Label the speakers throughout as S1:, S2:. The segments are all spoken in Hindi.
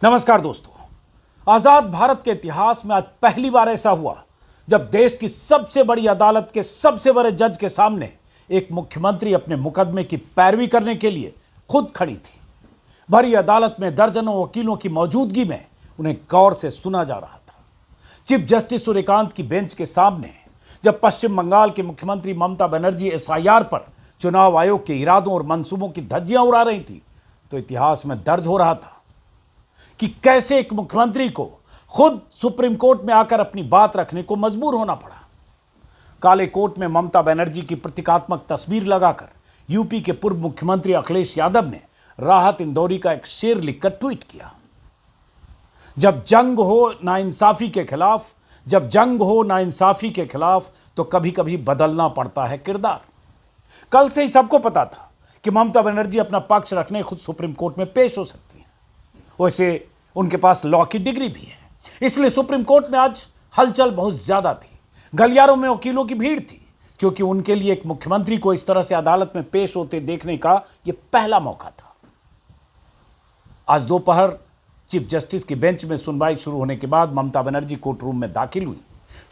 S1: नमस्कार दोस्तों। आजाद भारत के इतिहास में आज पहली बार ऐसा हुआ जब देश की सबसे बड़ी अदालत के सबसे बड़े जज के सामने एक मुख्यमंत्री अपने मुकदमे की पैरवी करने के लिए खुद खड़ी थी। भरी अदालत में दर्जनों वकीलों की मौजूदगी में उन्हें गौर से सुना जा रहा था। चीफ जस्टिस सूर्यकांत की बेंच के सामने जब पश्चिम बंगाल के मुख्यमंत्री ममता बनर्जी एसआईआर पर चुनाव आयोग के इरादों और मंसूबों की धज्जियां उड़ा रही थी तो इतिहास में दर्ज हो रहा था कि कैसे एक मुख्यमंत्री को खुद सुप्रीम कोर्ट में आकर अपनी बात रखने को मजबूर होना पड़ा। काले कोर्ट में ममता बनर्जी की प्रतीकात्मक तस्वीर लगाकर यूपी के पूर्व मुख्यमंत्री अखिलेश यादव ने राहत इंदौरी का एक शेर लिखकर ट्वीट किया, जब जंग हो नाइंसाफी के खिलाफ तो कभी कभी बदलना पड़ता है किरदार। कल से ही सबको पता था कि ममता बनर्जी अपना पक्ष रखने खुद सुप्रीम कोर्ट में पेश हो सकती है। वैसे उनके पास लॉ की डिग्री भी है, इसलिए सुप्रीम कोर्ट में आज हलचल बहुत ज्यादा थी। गलियारों में वकीलों की भीड़ थी क्योंकि उनके लिए एक मुख्यमंत्री को इस तरह से अदालत में पेश होते देखने का यह पहला मौका था। आज दोपहर चीफ जस्टिस की बेंच में सुनवाई शुरू होने के बाद ममता बनर्जी कोर्ट रूम में दाखिल हुई।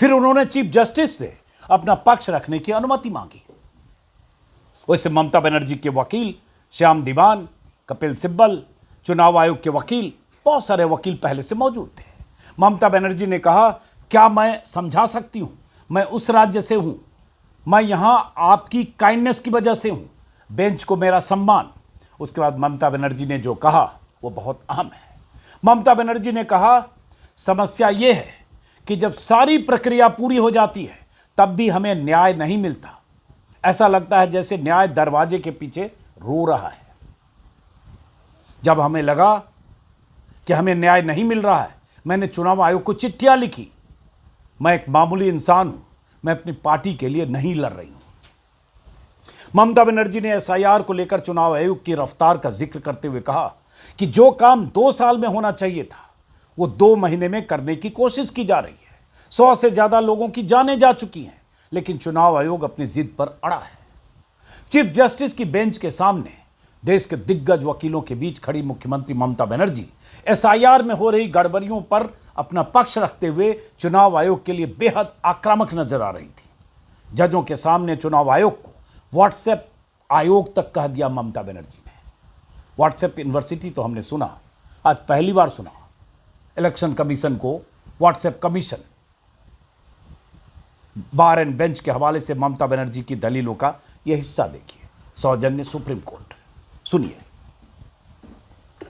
S1: फिर उन्होंने चीफ जस्टिस से अपना पक्ष रखने की अनुमति मांगी। वैसे ममता बनर्जी के वकील श्याम दीवान, कपिल सिब्बल, चुनाव आयोग के वकील, बहुत सारे वकील पहले से मौजूद थे। ममता बनर्जी ने कहा, क्या मैं समझा सकती हूं, मैं उस राज्य से हूं, मैं यहां आपकी काइंडनेस की वजह से हूं, बेंच को मेरा सम्मान। उसके बाद ममता बनर्जी ने जो कहा वो बहुत अहम है। ममता बनर्जी ने कहा, समस्या यह है कि जब सारी प्रक्रिया पूरी हो जाती है तब भी हमें न्याय नहीं मिलता। ऐसा लगता है जैसे न्याय दरवाजे के पीछे रो रहा है। जब हमें लगा कि हमें न्याय नहीं मिल रहा है, मैंने चुनाव आयोग को चिट्ठियां लिखी। मैं एक मामूली इंसान हूं, मैं अपनी पार्टी के लिए नहीं लड़ रही हूं। ममता बनर्जी ने एसआईआर को लेकर चुनाव आयोग की रफ्तार का जिक्र करते हुए कहा कि जो काम 2 साल में होना चाहिए था वो 2 महीने में करने की कोशिश की जा रही है। 100 से ज्यादा लोगों की जानें जा चुकी हैं, लेकिन चुनाव आयोग अपनी जिद पर अड़ा है। चीफ जस्टिस की बेंच के सामने देश के दिग्गज वकीलों के बीच खड़ी मुख्यमंत्री ममता बनर्जी एसआईआर में हो रही गड़बड़ियों पर अपना पक्ष रखते हुए चुनाव आयोग के लिए बेहद आक्रामक नजर आ रही थी। जजों के सामने चुनाव आयोग को व्हाट्सएप आयोग तक कह दिया ममता बनर्जी ने। व्हाट्सएप यूनिवर्सिटी तो हमने सुना, आज पहली बार सुना इलेक्शन कमीशन को WhatsApp commission. Bar and bench के हवाले से ममता बनर्जी की दलीलों का यह हिस्सा देखिए। सौजन्य सुप्रीम कोर्ट, सुनिए।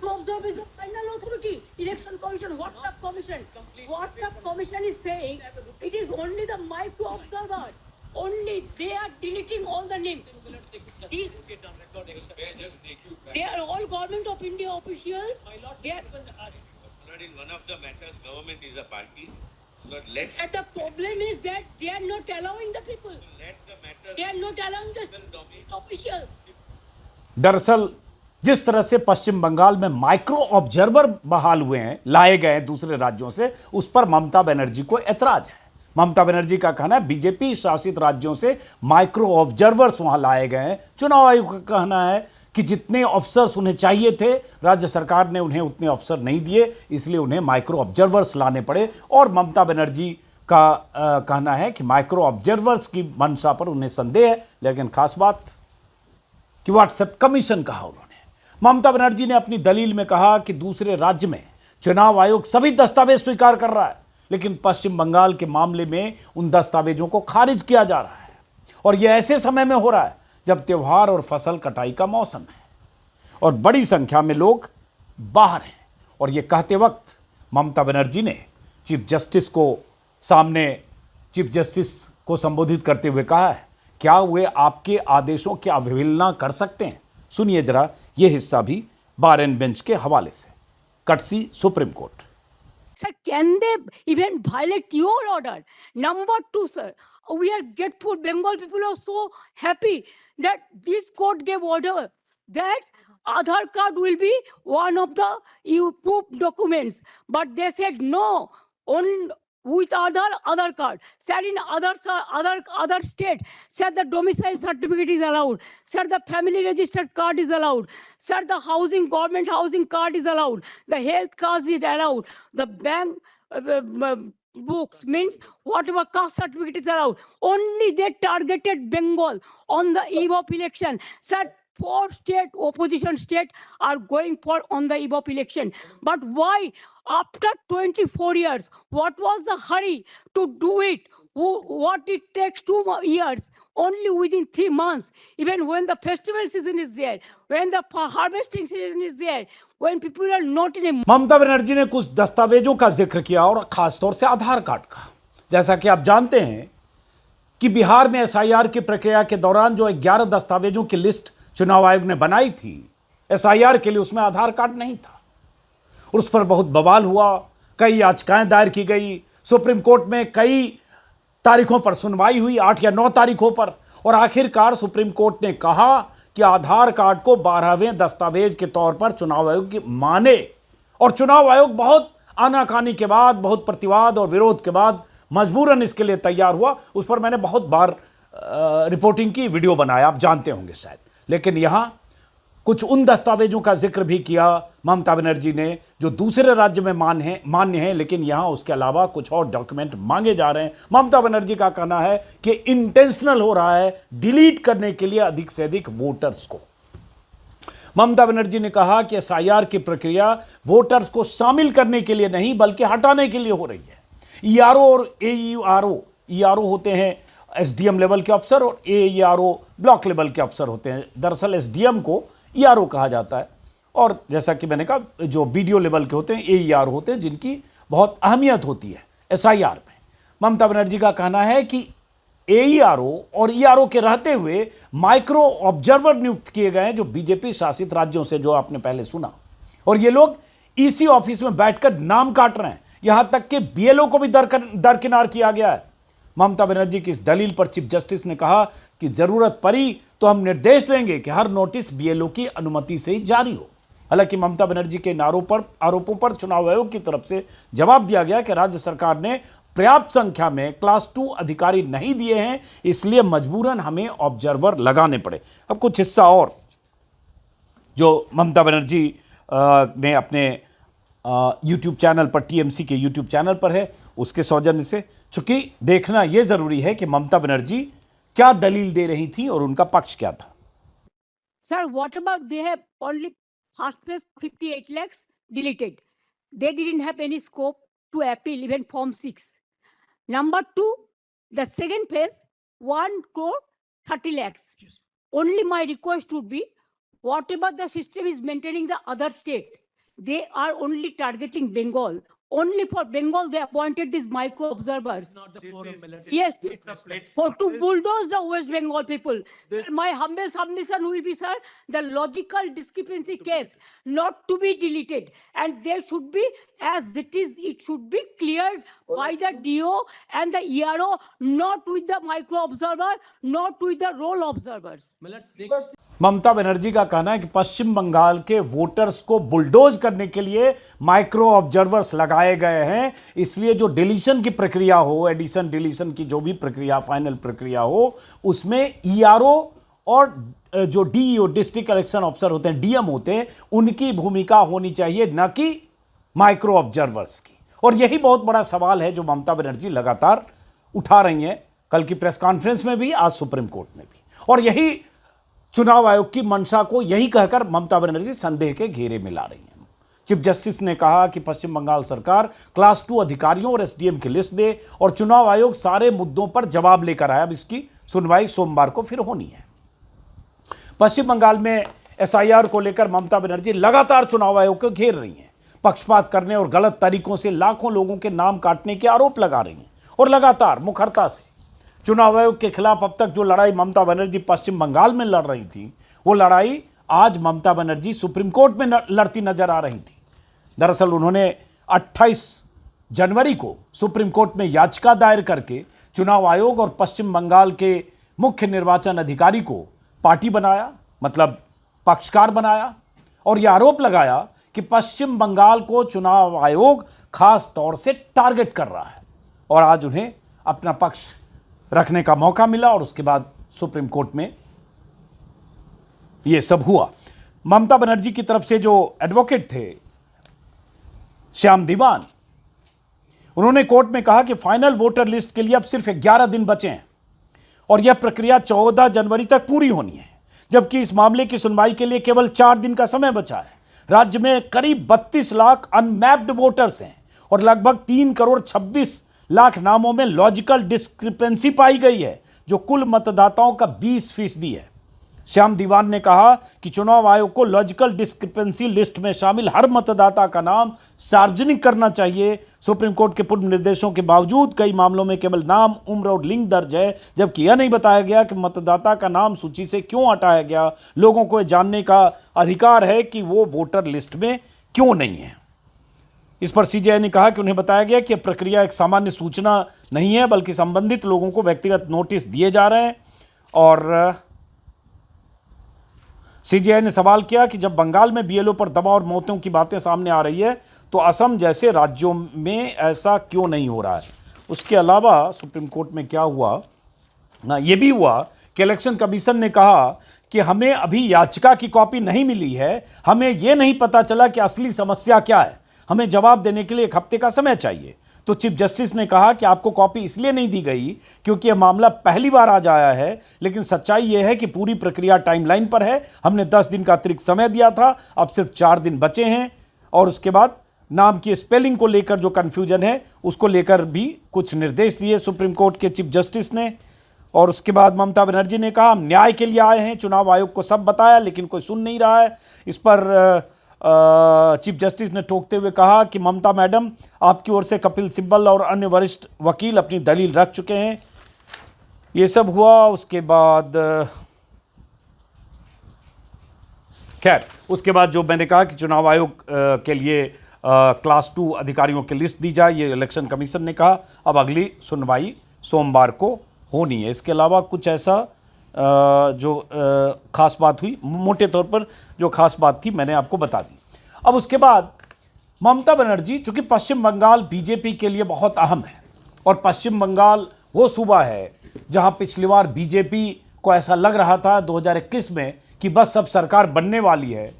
S2: observe is the final authority. Election Commission, WhatsApp Commission. WhatsApp Commission is saying it is only the micro observer. Only they are deleting all the names. They are all government of India officials. They are,
S3: in one of the matters, government is a party. But
S2: and the problem is that they are not allowing the people.
S3: let the matter
S2: They are not allowing the officials.
S1: दरअसल जिस तरह से पश्चिम बंगाल में माइक्रो ऑब्जर्वर बहाल हुए हैं, लाए गए हैं दूसरे राज्यों से, उस पर ममता बनर्जी को ऐतराज है। ममता बनर्जी का कहना है बीजेपी शासित राज्यों से माइक्रो ऑब्जर्वर्स वहां लाए गए हैं। चुनाव आयोग का कहना है कि जितने अफसर्स उन्हें चाहिए थे राज्य सरकार ने उन्हें उतने अफसर नहीं दिए, इसलिए उन्हें माइक्रो ऑब्जर्वर्स लाने पड़े। और ममता बनर्जी का कहना है कि माइक्रो ऑब्जर्वर्स की मंशा पर उन्हें संदेह है, लेकिन खास बात कि व्हाट्सएप कमीशन कहा उन्होंने। ममता बनर्जी ने अपनी दलील में कहा कि दूसरे राज्य में चुनाव आयोग सभी दस्तावेज स्वीकार कर रहा है, लेकिन पश्चिम बंगाल के मामले में उन दस्तावेजों को खारिज किया जा रहा है। और यह ऐसे समय में हो रहा है जब त्योहार और फसल कटाई का मौसम है और बड़ी संख्या में लोग बाहर हैं। और यह कहते वक्त ममता बनर्जी ने चीफ जस्टिस को संबोधित करते हुए कहा है, क्या वे आपके आदेशों की अवहेलना कर सकते हैं? सुनिए जरा यह हिस्सा भी बार एंड बेंच के हवाले से। Courtesy supreme court.
S2: Sir, can they even violate your order? Number 2, sir, we are grateful. Bengal people are so happy that this court gave order that Aadhaar card will be one of the proof documents. But they said no. with other card. Sir, in other state, sir, the domicile certificate is allowed. Sir, the family registered card is allowed. Sir, the government housing card is allowed. The health card is allowed. The bank books means whatever caste certificate is allowed. Only they targeted Bengal on the eve of election. Sir, 4 state opposition state are going for on the eve of election. But why after 24 years, what was the hurry to do it? What it takes 2 years, only within 3 months, even when the festival season is there, when the harvesting season is there, when people are not in a
S1: Mamata Banerjee ने कुछ दस्तावेजों का जिक्र किया और खासतौर से आधार कार्ड का। जैसा कि आप जानते हैं कि बिहार में एसआईआर की प्रक्रिया के दौरान जो 11 दस्तावेजों की लिस्ट चुनाव आयोग ने बनाई थी एसआईआर के लिए, उसमें आधार कार्ड नहीं था। उस पर बहुत बवाल हुआ, कई याचिकाएं दायर की गई, सुप्रीम कोर्ट में कई तारीखों पर सुनवाई हुई, 8 या 9 तारीखों पर, और आखिरकार सुप्रीम कोर्ट ने कहा कि आधार कार्ड को 12वें दस्तावेज के तौर पर चुनाव आयोग की माने। और चुनाव आयोग बहुत आनाकानी के बाद, बहुत प्रतिवाद और विरोध के बाद मजबूरन इसके लिए तैयार हुआ। उस पर मैंने बहुत बार रिपोर्टिंग की, वीडियो बनाया, आप जानते होंगे शायद। लेकिन यहां कुछ उन दस्तावेजों का जिक्र भी किया ममता बनर्जी ने जो दूसरे राज्य में मान्य हैं, लेकिन यहां उसके अलावा कुछ और डॉक्यूमेंट मांगे जा रहे हैं। ममता बनर्जी का कहना है कि इंटेंशनल हो रहा है डिलीट करने के लिए अधिक से अधिक वोटर्स को। ममता बनर्जी ने कहा कि एसआईआर की प्रक्रिया वोटर्स को शामिल करने के लिए नहीं बल्कि हटाने के लिए हो रही है। ईआरओ और एईआरओ, ईआरओ होते हैं एसडीएम लेवल के अफसर और एईआरओ ब्लॉक लेवल के अफसर होते हैं। दरअसल एसडीएम को ईआरओ कहा जाता है, और जैसा कि मैंने कहा जो बीडीओ लेवल के होते हैं एईआरओ होते हैं, जिनकी बहुत अहमियत होती है एसआईआर में। ममता बनर्जी का कहना है कि एईआरओ और ईआरओ के रहते हुए माइक्रो ऑब्जर्वर नियुक्त किए गए हैं जो बीजेपी शासित राज्यों से, जो आपने पहले सुना, और ये लोग ईसी ऑफिस में बैठकर नाम काट रहे हैं। यहां तक कि बीएलओ को भी दरकिनार किया गया है। ममता बनर्जी की इस दलील पर चीफ जस्टिस ने कहा कि जरूरत पड़ी तो हम निर्देश देंगे कि हर नोटिस बीएलओ की अनुमति से ही जारी हो। हालांकि ममता बनर्जी के इन आरोपों पर चुनाव आयोग की तरफ से जवाब दिया गया कि राज्य सरकार ने पर्याप्त संख्या में क्लास 2 अधिकारी नहीं दिए हैं, इसलिए मजबूरन हमें ऑब्जर्वर लगाने पड़े। अब कुछ हिस्सा और जो ममता बनर्जी ने अपने यूट्यूब चैनल पर, टीएमसी के यूट्यूब चैनल पर है, उसके सौजन्य से, चूंकि देखना यह जरूरी है कि ममता बनर्जी क्या दलील दे रही थी और उनका पक्ष क्या था।
S2: Sir, what about they have only first phase 58 lakhs deleted. They didn't have any scope to appeal even Form 6. Number 2, the second phase, 1 crore 30 lakhs. Only my request would be, whatever the system is maintaining the other state, they are only targeting Bengal. Only for Bengal, they appointed these micro observers.
S4: Not the forum, let's
S2: Yes,
S4: take the platform.
S2: for to bulldoze the West Bengal people. Sir, my humble submission will be, sir, the logical discrepancy case not to be deleted, and there should be, as it is, it should be cleared by the DO and the ERO, not with the micro observer, not with the role observers.
S4: Let's take
S1: Mamata Banerjee का कहना है कि पश्चिम बंगाल के वोटर्स को बुलडोज करने के लिए माइक्रो ऑब्जर्वर्स लगाए गए हैं, इसलिए जो डिलीशन की प्रक्रिया हो, एडिशन डिलीशन की जो भी प्रक्रिया, फाइनल प्रक्रिया हो, उसमें ईआरओ और जो डीईओ, डिस्ट्रिक्ट इलेक्शन ऑफिसर होते हैं, डीएम होते हैं, उनकी भूमिका होनी चाहिए, न कि माइक्रो ऑब्जर्वर्स की। और यही बहुत बड़ा सवाल है जो ममता बनर्जी लगातार उठा रही हैं, कल की प्रेस कॉन्फ्रेंस में भी, आज सुप्रीम कोर्ट में भी। और यही चुनाव आयोग की मंशा को यही कहकर ममता बनर्जी संदेह के घेरे में ला रही हैं। चीफ जस्टिस ने कहा कि पश्चिम बंगाल सरकार क्लास 2 अधिकारियों और एसडीएम की लिस्ट दे और चुनाव आयोग सारे मुद्दों पर जवाब लेकर आया। अब इसकी सुनवाई सोमवार को फिर होनी है। पश्चिम बंगाल में एसआईआर को लेकर ममता बनर्जी लगातार चुनाव आयोग को घेर रही हैं, पक्षपात करने और गलत तरीकों से लाखों लोगों के नाम काटने के आरोप लगा रही हैं और लगातार मुखरता से चुनाव आयोग के खिलाफ अब तक जो लड़ाई ममता बनर्जी पश्चिम बंगाल में लड़ रही थी, वो लड़ाई आज ममता बनर्जी सुप्रीम कोर्ट में लड़ती नजर आ रही थी। दरअसल उन्होंने 28 जनवरी को सुप्रीम कोर्ट में याचिका दायर करके चुनाव आयोग और पश्चिम बंगाल के मुख्य निर्वाचन अधिकारी को पार्टी बनाया, मतलब पक्षकार बनाया, और यह आरोप लगाया कि पश्चिम बंगाल को चुनाव आयोग खास तौर से टारगेट कर रहा है। और आज उन्हें अपना पक्ष रखने का मौका मिला और उसके बाद सुप्रीम कोर्ट में यह सब हुआ। ममता बनर्जी की तरफ से जो एडवोकेट थे श्याम दीवान, उन्होंने कोर्ट में कहा कि फाइनल वोटर लिस्ट के लिए अब सिर्फ 11 दिन बचे हैं और यह प्रक्रिया 14 जनवरी तक पूरी होनी है, जबकि इस मामले की सुनवाई के लिए केवल 4 दिन का समय बचा है। राज्य में करीब 32 लाख अनमैप्ड वोटर्स हैं और लगभग 3 करोड़ 26 लाख नामों में लॉजिकल डिस्क्रिपेंसी पाई गई है, जो कुल मतदाताओं का 20% है। श्याम दीवान ने कहा कि चुनाव आयोग को लॉजिकल डिस्क्रिपेंसी लिस्ट में शामिल हर मतदाता का नाम सार्वजनिक करना चाहिए। सुप्रीम कोर्ट के पूर्व निर्देशों के बावजूद कई मामलों में केवल नाम, उम्र और लिंग दर्ज है, जबकि यह नहीं बताया गया कि मतदाता का नाम सूची से क्यों हटाया गया। लोगों को यह जानने का अधिकार है कि वो वोटर लिस्ट में क्यों नहीं है। इस पर सीजेआई ने कहा कि उन्हें बताया गया कि यह प्रक्रिया एक सामान्य सूचना नहीं है, बल्कि संबंधित लोगों को व्यक्तिगत नोटिस दिए जा रहे हैं। और सीजेआई ने सवाल किया कि जब बंगाल में बीएलओ पर दबाव और मौतों की बातें सामने आ रही है, तो असम जैसे राज्यों में ऐसा क्यों नहीं हो रहा है। उसके अलावा सुप्रीम कोर्ट में क्या हुआ, ये भी हुआ कि इलेक्शन कमीशन ने कहा कि हमें अभी याचिका की कॉपी नहीं मिली है, हमें यह नहीं पता चला कि असली समस्या क्या है, हमें जवाब देने के लिए 1 हफ्ते का समय चाहिए। तो चीफ जस्टिस ने कहा कि आपको कॉपी इसलिए नहीं दी गई क्योंकि यह मामला पहली बार आज आया है, लेकिन सच्चाई यह है कि पूरी प्रक्रिया टाइमलाइन पर है। हमने 10 दिन का अतिरिक्त समय दिया था, अब सिर्फ 4 दिन बचे हैं। और उसके बाद नाम की स्पेलिंग को लेकर जो कन्फ्यूजन है, उसको लेकर भी कुछ निर्देश दिए सुप्रीम कोर्ट के चीफ जस्टिस ने। और उसके बाद ममता बनर्जी ने कहा, हम न्याय के लिए आए हैं, चुनाव आयोग को सब बताया लेकिन कोई सुन नहीं रहा है। इस पर चीफ जस्टिस ने टोकते हुए कहा कि ममता मैडम, आपकी ओर से कपिल सिब्बल और अन्य वरिष्ठ वकील अपनी दलील रख चुके हैं। ये सब हुआ। उसके बाद खैर, उसके बाद जो मैंने कहा कि चुनाव आयोग के लिए क्लास 2 अधिकारियों की लिस्ट दी जाए, ये इलेक्शन कमीशन ने कहा। अब अगली सुनवाई सोमवार को होनी है। इसके अलावा कुछ ऐसा जो खास बात हुई, मोटे तौर पर जो खास बात थी मैंने आपको बता दी। अब उसके बाद ममता बनर्जी, चूंकि पश्चिम बंगाल बीजेपी के लिए बहुत अहम है और पश्चिम बंगाल वो सूबा है जहां पिछली बार बीजेपी को ऐसा लग रहा था 2021 में कि बस अब सरकार बनने वाली है,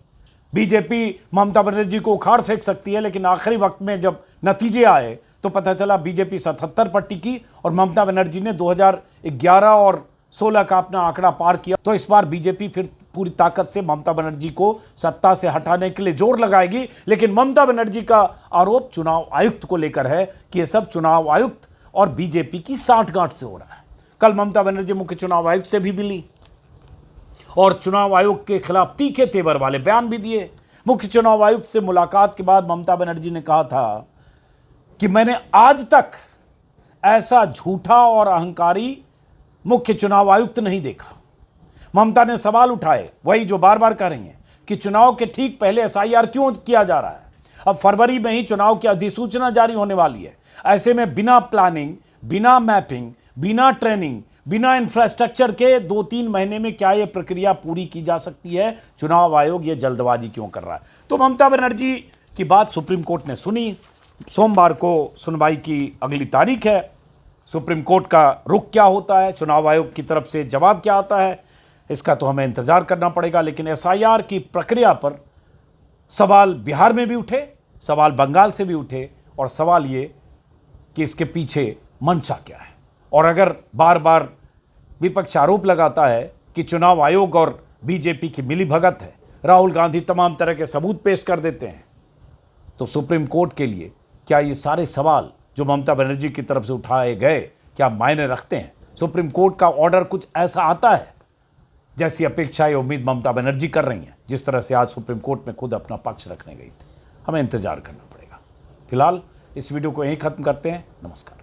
S1: बीजेपी ममता बनर्जी को उखाड़ फेंक सकती है, लेकिन आखिरी वक्त में जब नतीजे आए तो पता चला बीजेपी 77 पर टिकी और ममता बनर्जी ने 2011 और 16 का अपना आंकड़ा पार किया। तो इस बार बीजेपी फिर पूरी ताकत से ममता बनर्जी को सत्ता से हटाने के लिए जोर लगाएगी। लेकिन ममता बनर्जी का आरोप चुनाव आयुक्त को लेकर है कि यह सब चुनाव आयुक्त और बीजेपी की साठगांठ से हो रहा है। कल ममता बनर्जी मुख्य चुनाव आयुक्त से भी मिली और चुनाव आयोग के खिलाफ तीखे तेवर वाले बयान भी दिए। मुख्य चुनाव आयुक्त से मुलाकात के बाद ममता बनर्जी ने कहा था कि मैंने आज तक ऐसा झूठा और अहंकारी मुख्य चुनाव आयुक्त नहीं देखा। ममता ने सवाल उठाए, वही जो बार बार कर रही हैं, कि चुनाव के ठीक पहले एसआईआर क्यों किया जा रहा है। अब फरवरी में ही चुनाव की अधिसूचना जारी होने वाली है। ऐसे में बिना प्लानिंग, बिना मैपिंग, बिना ट्रेनिंग, बिना इंफ्रास्ट्रक्चर के 2-3 महीने में क्या यह प्रक्रिया पूरी की जा सकती है? चुनाव आयोग ये जल्दबाजी क्यों कर रहा है? तो ममता बनर्जी की बात सुप्रीम कोर्ट ने सुनी। सोमवार को सुनवाई की अगली तारीख है। सुप्रीम कोर्ट का रुख क्या होता है, चुनाव आयोग की तरफ से जवाब क्या आता है, इसका तो हमें इंतजार करना पड़ेगा। लेकिन एसआईआर की प्रक्रिया पर सवाल बिहार में भी उठे, सवाल बंगाल से भी उठे और सवाल ये कि इसके पीछे मंशा क्या है। और अगर बार बार विपक्ष आरोप लगाता है कि चुनाव आयोग और बीजेपी की मिलीभगत है, राहुल गांधी तमाम तरह के सबूत पेश कर देते हैं, तो सुप्रीम कोर्ट के लिए क्या ये सारे सवाल जो ममता बनर्जी की तरफ से उठाए गए क्या मायने रखते हैं? सुप्रीम कोर्ट का ऑर्डर कुछ ऐसा आता है जैसी अपेक्षा या उम्मीद ममता बनर्जी कर रही हैं, जिस तरह से आज सुप्रीम कोर्ट में खुद अपना पक्ष रखने गई थी? हमें इंतजार करना पड़ेगा। फिलहाल इस वीडियो को यहीं खत्म करते हैं। नमस्कार।